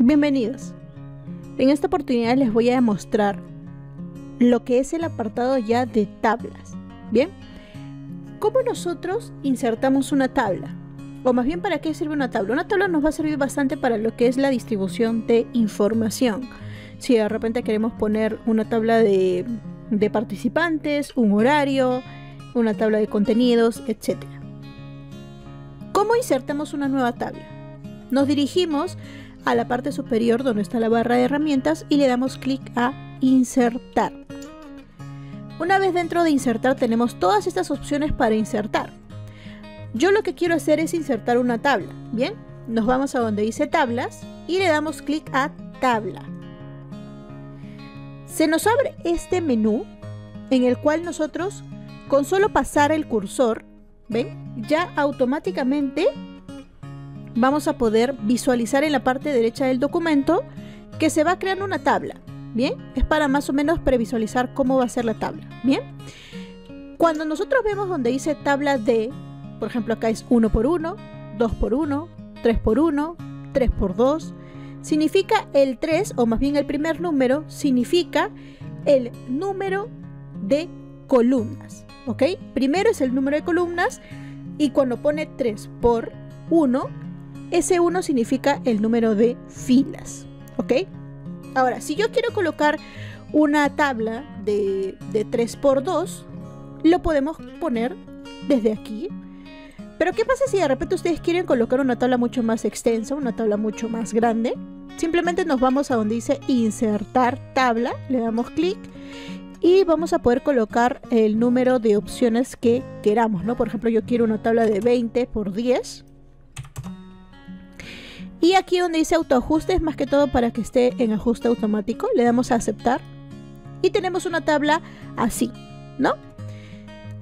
Bienvenidos. En esta oportunidad les voy a mostrar lo que es el apartado ya de tablas. Bien, ¿cómo nosotros insertamos una tabla? O más bien, ¿para qué sirve una tabla? Una tabla nos va a servir bastante para lo que es la distribución de información. Si de repente queremos poner una tabla de participantes, un horario, una tabla de contenidos, etc. ¿Cómo insertamos una nueva tabla? Nos dirigimos a la parte superior donde está la barra de herramientas y le damos clic a insertar. Una vez dentro de insertar tenemos todas estas opciones para insertar. Yo lo que quiero hacer es insertar una tabla. Bien, nos vamos a donde dice tablas y le damos clic a tabla. Se nos abre este menú en el cual nosotros con solo pasar el cursor, ¿ven? Ya automáticamente vamos a poder visualizar en la parte derecha del documento que se va creando una tabla. Bien, es para más o menos previsualizar cómo va a ser la tabla. Bien, cuando nosotros vemos donde dice tabla de, por ejemplo, acá es 1x1, 2x1, 3x1, 3x2, significa el 3, o más bien el primer número, significa el número de columnas. ¿Ok? Primero es el número de columnas y cuando pone 3x1, ese 1 significa el número de filas. ¿Ok? Ahora, si yo quiero colocar una tabla de 3x2, lo podemos poner desde aquí. Pero ¿qué pasa si de repente ustedes quieren colocar una tabla mucho más extensa, una tabla mucho más grande? Simplemente nos vamos a donde dice insertar tabla, le damos clic y vamos a poder colocar el número de opciones que queramos, ¿no? Por ejemplo, yo quiero una tabla de 20x10. Y aquí donde dice autoajuste es más que todo para que esté en ajuste automático. Le damos a aceptar y tenemos una tabla así, ¿no?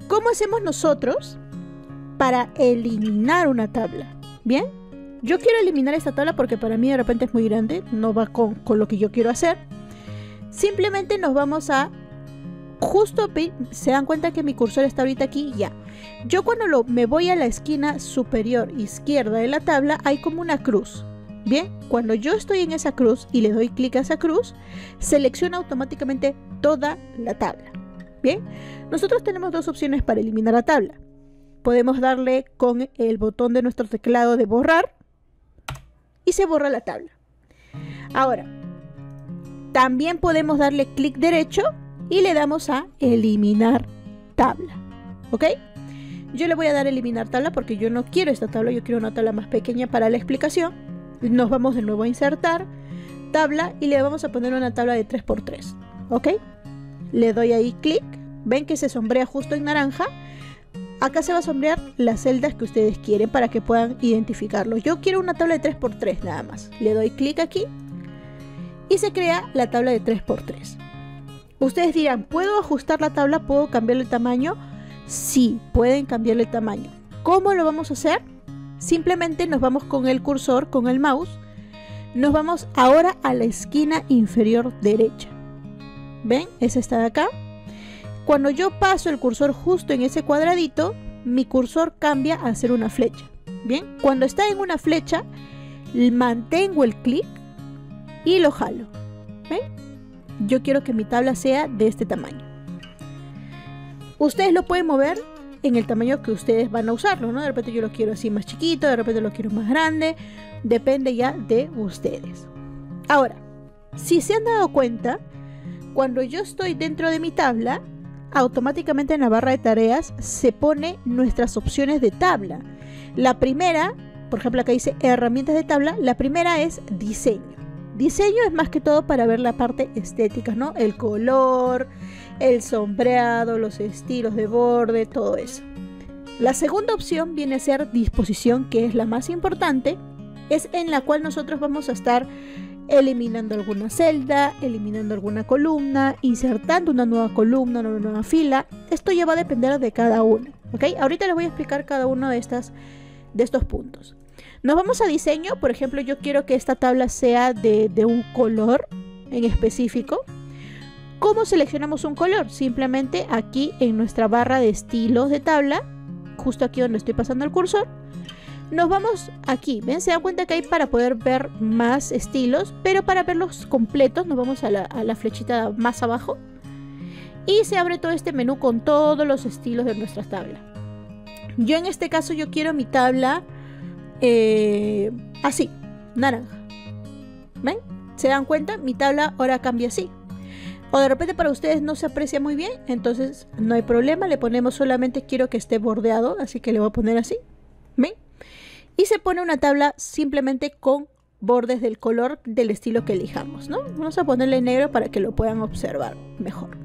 ¿Cómo hacemos nosotros para eliminar una tabla? Bien, yo quiero eliminar esta tabla porque para mí de repente es muy grande, no va con lo que yo quiero hacer. Simplemente nos vamos a justo, se dan cuenta que mi cursor está ahorita aquí, ya. Yo cuando me voy a la esquina superior izquierda de la tabla hay como una cruz. Bien, cuando yo estoy en esa cruz y le doy clic a esa cruz, selecciona automáticamente toda la tabla. Bien, nosotros tenemos dos opciones para eliminar la tabla. Podemos darle con el botón de nuestro teclado de borrar y se borra la tabla. Ahora, también podemos darle clic derecho y le damos a eliminar tabla. ¿Ok? Yo le voy a dar a eliminar tabla porque yo no quiero esta tabla, yo quiero una tabla más pequeña para la explicación. Nos vamos de nuevo a insertar tabla y le vamos a poner una tabla de 3x3. ¿Ok? Le doy ahí clic, ven que se sombrea justo en naranja. Acá se va a sombrear las celdas que ustedes quieren para que puedan identificarlo. Yo quiero una tabla de 3x3 nada más. Le doy clic aquí y se crea la tabla de 3x3. Ustedes dirán, ¿puedo ajustar la tabla? ¿Puedo cambiarle el tamaño? Sí, pueden cambiarle el tamaño. ¿Cómo lo vamos a hacer? Simplemente nos vamos con el cursor, con el mouse. Nos vamos ahora a la esquina inferior derecha. ¿Ven? Esa está de acá. Cuando yo paso el cursor justo en ese cuadradito, mi cursor cambia a ser una flecha. Bien, cuando está en una flecha, mantengo el clic y lo jalo. ¿Ven? Yo quiero que mi tabla sea de este tamaño. Ustedes lo pueden mover en el tamaño que ustedes van a usarlo, ¿no? De repente yo lo quiero así más chiquito, de repente lo quiero más grande. Depende ya de ustedes. Ahora, si se han dado cuenta, cuando yo estoy dentro de mi tabla, automáticamente en la barra de tareas se pone nuestras opciones de tabla. La primera, por ejemplo acá dice herramientas de tabla, la primera es diseño. Diseño es más que todo para ver la parte estética, ¿no? El color, el sombreado, los estilos de borde, todo eso. La segunda opción viene a ser disposición, que es la más importante, es en la cual nosotros vamos a estar eliminando alguna celda, eliminando alguna columna, insertando una nueva columna, una nueva fila. Esto ya va a depender de cada uno, ¿ok? Ahorita les voy a explicar cada uno de estos puntos. Nos vamos a diseño. Por ejemplo, yo quiero que esta tabla sea de un color en específico. ¿Cómo seleccionamos un color? Simplemente aquí en nuestra barra de estilos de tabla, justo aquí donde estoy pasando el cursor, Nos vamos aquí, ¿ven? Se dan cuenta que hay para poder ver más estilos, pero para verlos completos nos vamos a la flechita más abajo y se abre todo este menú con todos los estilos de nuestra tabla. Yo en este caso yo quiero mi tabla así, naranja. ¿Ven? ¿Se dan cuenta? Mi tabla ahora cambia así. O de repente para ustedes no se aprecia muy bien, entonces no hay problema, le ponemos solamente quiero que esté bordeado, así que le voy a poner así. ¿Ven? Y se pone una tabla simplemente con bordes del color del estilo que elijamos, ¿no? Vamos a ponerle negro para que lo puedan observar mejor.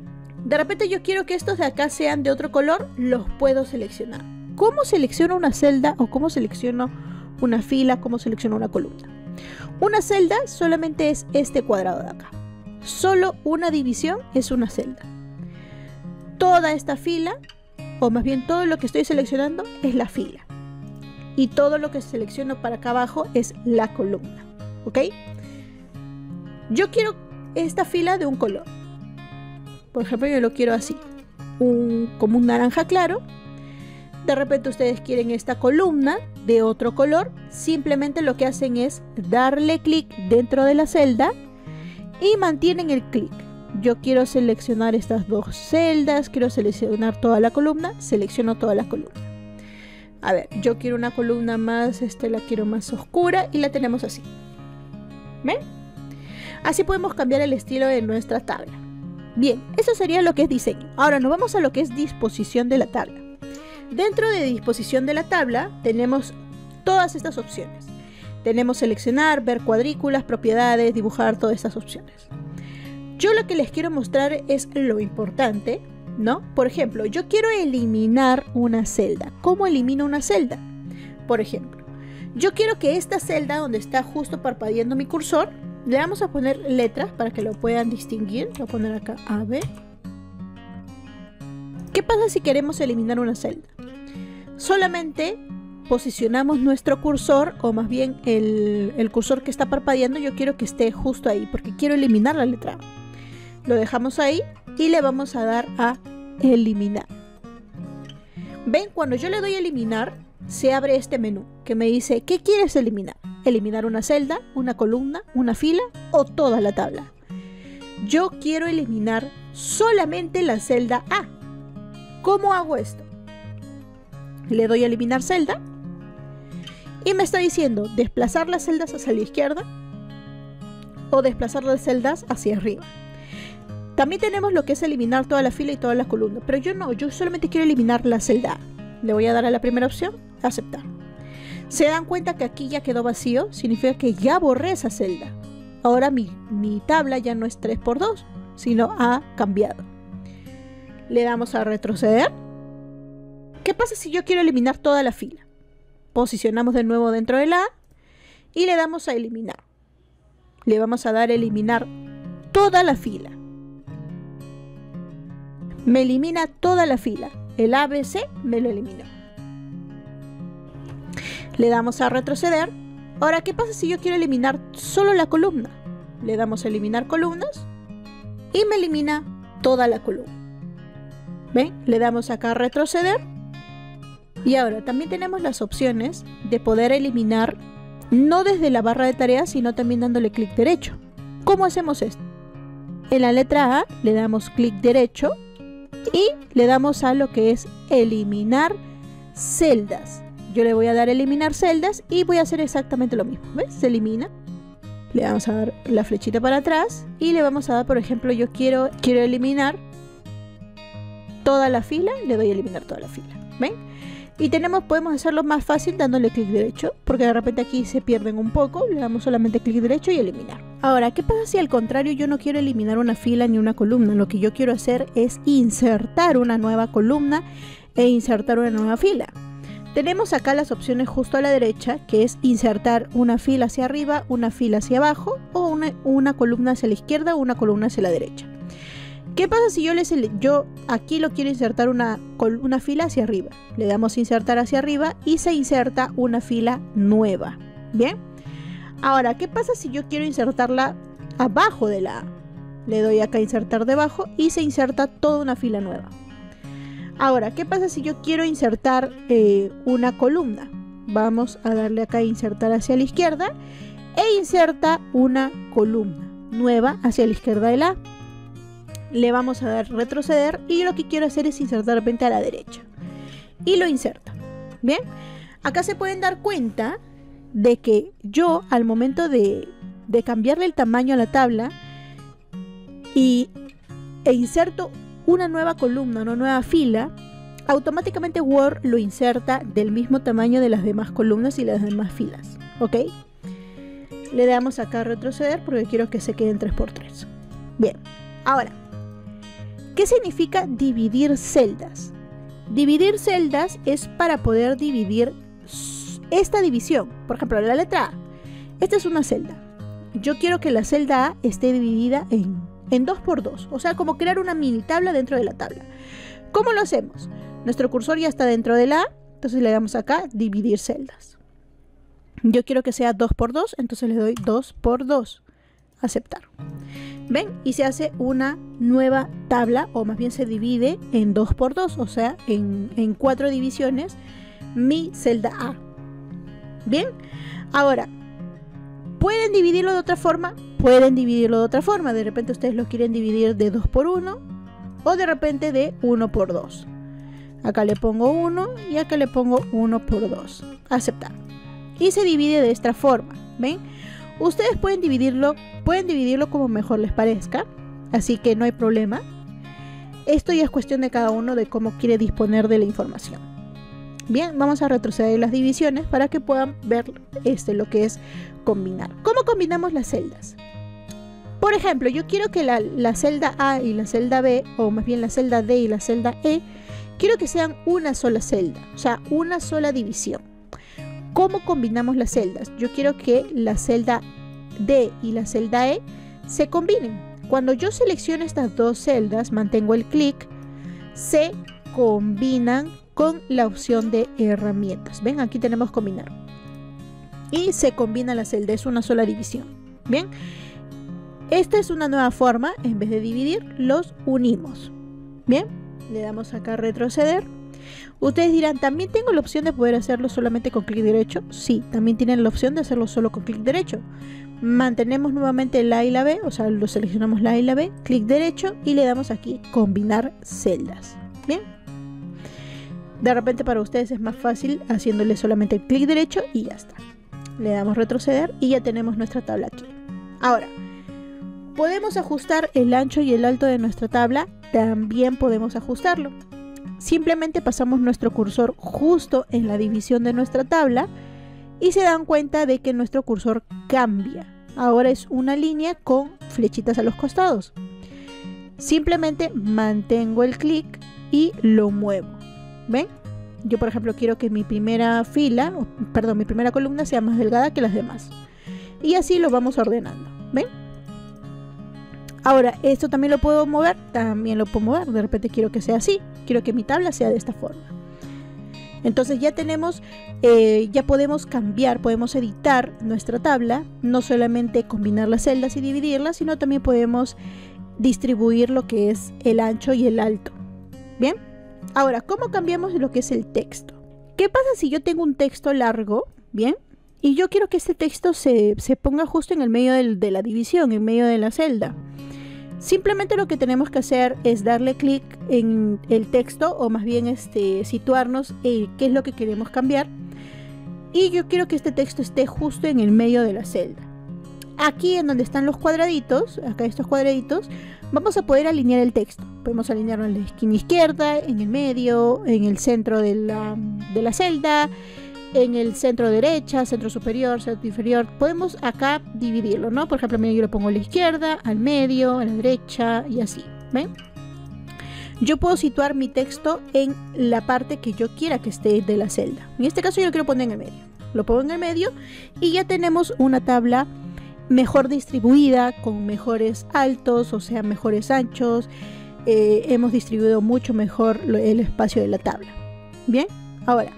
De repente yo quiero que estos de acá sean de otro color, los puedo seleccionar. ¿Cómo selecciono una celda o cómo selecciono una fila, cómo selecciono una columna? Una celda solamente es este cuadrado de acá. Solo una división es una celda. Toda esta fila, o más bien todo lo que estoy seleccionando es la fila. Y todo lo que selecciono para acá abajo es la columna, ¿ok? Yo quiero esta fila de un color. Por ejemplo, yo lo quiero así, como un naranja claro. De repente ustedes quieren esta columna de otro color. Simplemente lo que hacen es darle clic dentro de la celda y mantienen el clic. Yo quiero seleccionar estas dos celdas, quiero seleccionar toda la columna, selecciono toda la columna. A ver, yo quiero una columna más, la quiero más oscura y la tenemos así. ¿Ven? Así podemos cambiar el estilo de nuestra tabla. Bien, eso sería lo que es diseño. Ahora nos vamos a lo que es disposición de la tabla. Dentro de disposición de la tabla tenemos todas estas opciones. Tenemos seleccionar, ver cuadrículas, propiedades, dibujar, todas estas opciones. Yo lo que les quiero mostrar es lo importante, ¿no? Por ejemplo, yo quiero eliminar una celda. ¿Cómo elimino una celda? Por ejemplo, yo quiero que esta celda donde está justo parpadeando mi cursor, le vamos a poner letras para que lo puedan distinguir. Voy a poner acá AB. ¿Qué pasa si queremos eliminar una celda? Solamente posicionamos nuestro cursor, o más bien el cursor que está parpadeando, yo quiero que esté justo ahí porque quiero eliminar la letra A. Lo dejamos ahí y le vamos a dar a eliminar. ¿Ven? Cuando yo le doy a eliminar, se abre este menú que me dice ¿qué quieres eliminar? ¿Eliminar una celda, una columna, una fila o toda la tabla? Yo quiero eliminar solamente la celda A. ¿Cómo hago esto? Le doy a eliminar celda y me está diciendo desplazar las celdas hacia la izquierda o desplazar las celdas hacia arriba. También tenemos lo que es eliminar toda la fila y toda la columna, pero yo no, yo solamente quiero eliminar la celda A. Le voy a dar a la primera opción, aceptar. ¿Se dan cuenta que aquí ya quedó vacío? Significa que ya borré esa celda. Ahora mi tabla ya no es 3×2, sino ha cambiado. Le damos a retroceder. ¿Qué pasa si yo quiero eliminar toda la fila? Posicionamos de nuevo dentro de la A y le damos a eliminar. Le vamos a dar a eliminar toda la fila. Me elimina toda la fila. El ABC me lo eliminó. Le damos a retroceder. Ahora, ¿qué pasa si yo quiero eliminar solo la columna? Le damos a eliminar columnas y me elimina toda la columna. ¿Ven? Le damos acá a retroceder. Y ahora también tenemos las opciones de poder eliminar no desde la barra de tareas, sino también dándole clic derecho. ¿Cómo hacemos esto? En la letra A le damos clic derecho y le damos a lo que es eliminar celdas. Yo le voy a dar a eliminar celdas y voy a hacer exactamente lo mismo. ¿Ves? Se elimina. Le vamos a dar la flechita para atrás y le vamos a dar, por ejemplo, yo quiero eliminar toda la fila. Le doy a eliminar toda la fila. ¿Ven? Y podemos hacerlo más fácil dándole clic derecho, porque de repente aquí se pierden un poco. Le damos solamente clic derecho y eliminar. Ahora, ¿qué pasa si al contrario yo no quiero eliminar una fila ni una columna? Lo que yo quiero hacer es insertar una nueva columna e insertar una nueva fila. Tenemos acá las opciones justo a la derecha, que es insertar una fila hacia arriba, una fila hacia abajo, o una columna hacia la izquierda o una columna hacia la derecha. ¿Qué pasa si yo aquí lo quiero insertar una fila hacia arriba? Le damos insertar hacia arriba y se inserta una fila nueva. ¿Bien? Ahora, ¿qué pasa si yo quiero insertarla abajo de la A? Le doy acá a insertar debajo y se inserta toda una fila nueva. Ahora, ¿qué pasa si yo quiero insertar una columna? vamos a darle acá a insertar hacia la izquierda e inserta una columna nueva hacia la izquierda de la A. Le vamos a dar retroceder y yo lo que quiero hacer es insertar de repente a la derecha y lo inserta. Bien, acá se pueden dar cuenta de que yo al momento de cambiarle el tamaño a la tabla e inserto una nueva columna, una nueva fila, automáticamente Word lo inserta del mismo tamaño de las demás columnas y las demás filas, ¿ok? Le damos acá a retroceder porque quiero que se quede en 3×3. Bien, ahora, ¿qué significa dividir celdas? Dividir celdas es para poder dividir esta división. Por ejemplo, la letra A. Esta es una celda. Yo quiero que la celda A esté dividida en 2×2. O sea, como crear una mini tabla dentro de la tabla. ¿Cómo lo hacemos? Nuestro cursor ya está dentro de la A. Entonces le damos acá dividir celdas. Yo quiero que sea 2×2. Entonces le doy 2×2. Aceptar. ¿Ven? Y se hace una nueva tabla, o más bien se divide en 2×2, o sea, en 4 divisiones, mi celda A. Bien, ahora, ¿pueden dividirlo de otra forma? Pueden dividirlo de otra forma. De repente ustedes lo quieren dividir de 2×1 o de repente de 1×2. Acá le pongo 1 y acá le pongo 1×2. Aceptar. Y se divide de esta forma. ¿Ven? Ustedes pueden dividirlo como mejor les parezca, así que no hay problema. Esto ya es cuestión de cada uno de cómo quiere disponer de la información. Bien, vamos a retroceder las divisiones para que puedan ver lo que es combinar. ¿Cómo combinamos las celdas? Por ejemplo, yo quiero que la celda A y la celda B, o más bien la celda D y la celda E, quiero que sean una sola celda, o sea, una sola división. ¿Cómo combinamos las celdas? Yo quiero que la celda D y la celda E se combinen. Cuando yo selecciono estas dos celdas, mantengo el clic, se combinan con la opción de herramientas. ¿Ven? Aquí tenemos combinar. Y se combina la celda, es una sola división. Bien, esta es una nueva forma, en vez de dividir, los unimos. Bien, le damos acá a retroceder. Ustedes dirán, ¿también tengo la opción de poder hacerlo solamente con clic derecho? Sí, también tienen la opción de hacerlo solo con clic derecho. Mantenemos nuevamente la A y la B, o sea, lo seleccionamos la A y la B, clic derecho y le damos aquí combinar celdas. Bien. De repente para ustedes es más fácil haciéndole solamente el clic derecho y ya está. Le damos retroceder y ya tenemos nuestra tabla aquí. Ahora, ¿podemos ajustar el ancho y el alto de nuestra tabla? También podemos ajustarlo. Simplemente pasamos nuestro cursor justo en la división de nuestra tabla y se dan cuenta de que nuestro cursor cambia. Ahora es una línea con flechitas a los costados. Simplemente mantengo el clic y lo muevo. ¿Ven? Yo, por ejemplo, quiero que mi primera mi primera columna sea más delgada que las demás. Y así lo vamos ordenando. ¿Ven? Ahora, ¿esto también lo puedo mover? También lo puedo mover. De repente quiero que sea así. Quiero que mi tabla sea de esta forma. Entonces ya tenemos, ya podemos cambiar, podemos editar nuestra tabla. No solamente combinar las celdas y dividirlas, sino también podemos distribuir lo que es el ancho y el alto. Bien. Ahora, ¿cómo cambiamos lo que es el texto? ¿Qué pasa si yo tengo un texto largo? Bien. Y yo quiero que este texto se ponga justo en el medio de la división, en medio de la celda. Simplemente lo que tenemos que hacer es darle clic en el texto, o más bien situarnos en qué es lo que queremos cambiar. Y yo quiero que este texto esté justo en el medio de la celda. Aquí en donde están los cuadraditos, acá estos cuadraditos, vamos a poder alinear el texto. Podemos alinearlo en la esquina izquierda, en el medio, en el centro de la celda, en el centro derecha, centro superior, centro inferior. Podemos acá dividirlo, ¿no? Por ejemplo, mira, yo lo pongo a la izquierda, al medio, a la derecha y así. ¿Ven? Yo puedo situar mi texto en la parte que yo quiera que esté de la celda. En este caso yo lo quiero poner en el medio. Lo pongo en el medio y ya tenemos una tabla mejor distribuida, con mejores altos, o sea, mejores anchos. Hemos distribuido mucho mejor el espacio de la tabla. Bien, ahora,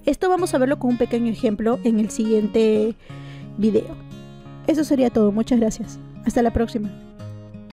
esto vamos a verlo con un pequeño ejemplo en el siguiente video. Eso sería todo. Muchas gracias. Hasta la próxima.